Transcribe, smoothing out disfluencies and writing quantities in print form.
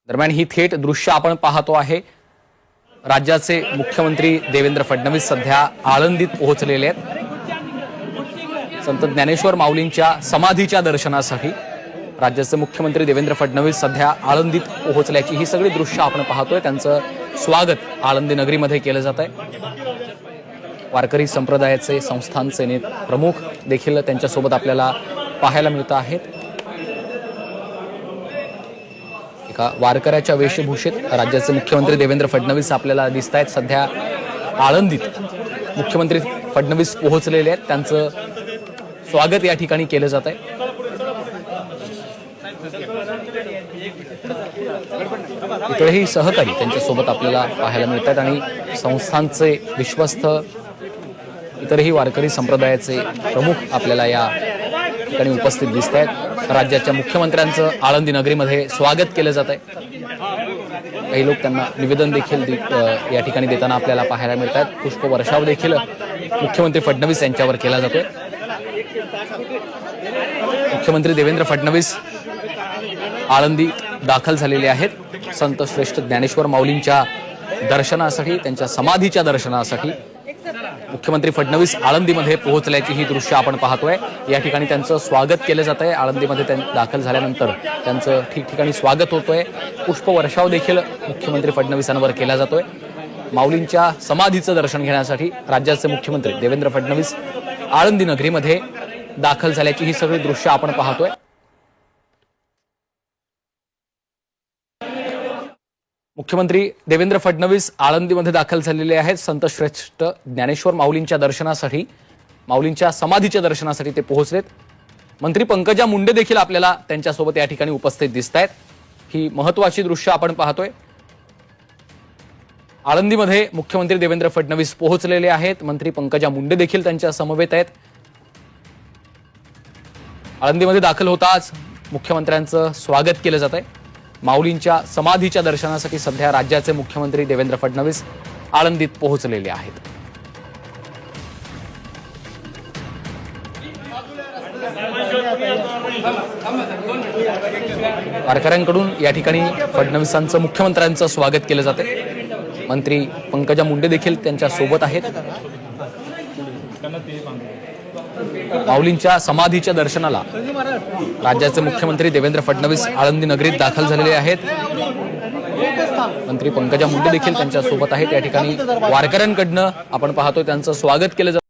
दरम्यान ही थेट दृश्य आपण पाहतो आहे। राज्याचे मुख्यमंत्री देवेंद्र फडणवीस सध्या आळंदीत पोहोचलेले आहेत। संत ज्ञानेश्वर माऊलींच्या समाधीच्या दर्शनासाठी राज्याचे मुख्यमंत्री देवेंद्र फडणवीस सध्या आळंदीत पोहोचल्याची ही सगळी दृश्य आपण पाहतोय। त्यांचं स्वागत आळंदी नगरीमध्ये केलं जात आहे। वारकरी संप्रदायाचे संस्थानचे प्रमुख देखील त्यांच्यासोबत आपल्याला पाहायला मिळत आहेत। एका वारकऱ्याच्या वेशभूषेत राज्याचे मुख्यमंत्री देवेंद्र फडणवीस आपल्याला दिसत आहेत। सध्या आळंदीत मुख्यमंत्री फडणवीस पोहोचलेले आहेत। त्यांचं स्वागत या ठिकाणी केलं जात आहे। इकडेही सहकारी त्यांच्यासोबत आपल्याला पाहायला मिळतात आणि संस्थांचे विश्वस्त इतरही वारकरी संप्रदायाचे प्रमुख आपल्याला या ठिकाणी उपस्थित दिसत आहेत। राज्याच्या मुख्यमंत्र्यांचं आळंदी नगरीमध्ये स्वागत केलं जात आहे। काही लोक त्यांना निवेदन देखील या ठिकाणी देताना आपल्याला पाहायला मिळतात। पुष्पवर्षाव देखील मुख्यमंत्री फडणवीस यांच्यावर केला जातोय। मुख्यमंत्री देवेंद्र फडणवीस आळंदी दाखल झालेले आहेत। संत श्रेष्ठ ज्ञानेश्वर माऊलींच्या दर्शनासाठी, त्यांच्या समाधीच्या दर्शनासाठी मुख्यमंत्री फडणवीस आळंदीमध्ये पोहोचल्याची ही दृश्य आपण पाहतोय। या ठिकाणी त्यांचं स्वागत केलं जात आहे। आळंदीमध्ये दाखल झाल्यानंतर त्यांचं ठिकठिकाणी स्वागत होतोय। पुष्पवर्षाव देखील मुख्यमंत्री फडणवीसांवर केला जातोय। माऊलींच्या समाधीचं दर्शन घेण्यासाठी राज्याचे मुख्यमंत्री देवेंद्र फडणवीस आळंदी नगरीमध्ये दाखल झाल्याची ही सगळी दृश्य आपण पाहतोय। मुख्यमंत्री देवेंद्र फडणवीस आळंदीमध्ये दाखल झालेले आहेत। संत श्रेष्ठ ज्ञानेश्वर माऊलींच्या दर्शनासाठी, माऊलींच्या समाधीच्या दर्शनासाठी ते पोहोचलेत। मंत्री पंकजा मुंडे देखील आपल्याला त्यांच्यासोबत या ठिकाणी उपस्थित दिसत आहेत। ही महत्त्वाची दृश्य आपण पाहतोय। आळंदीमध्ये मुख्यमंत्री देवेंद्र फडणवीस पोहोचलेले आहेत। मंत्री पंकजा मुंडे देखील त्यांच्या समवेत आहेत। आळंदीमध्ये दाखल होताच मुख्यमंत्र्यांचं स्वागत केलं जात आहे। माऊलींच्या समाधीच्या दर्शनासाठी सध्या राज्याचे मुख्यमंत्री देवेंद्र फडणवीस आळंदीत पोहोचलेले आहेत। वारकऱ्यांकडून या ठिकाणी फडणवीसांचं मुख्यमंत्र्यांचं स्वागत केलं जाते। मंत्री पंकजा मुंडे देखील त्यांच्या सोबत आहेत। माऊलींच्या समाधीच्या दर्शनाला राज्याचे मुख्यमंत्री देवेंद्र फडणवीस आळंदी नगरीत दाखल झालेले आहेत। मंत्री पंकजा मुंडे देखील त्यांच्या सोबत आहेत। या ठिकाणी वारकऱ्यांकडनं आपण पाहतोय त्यांचं स्वागत केलं जातं।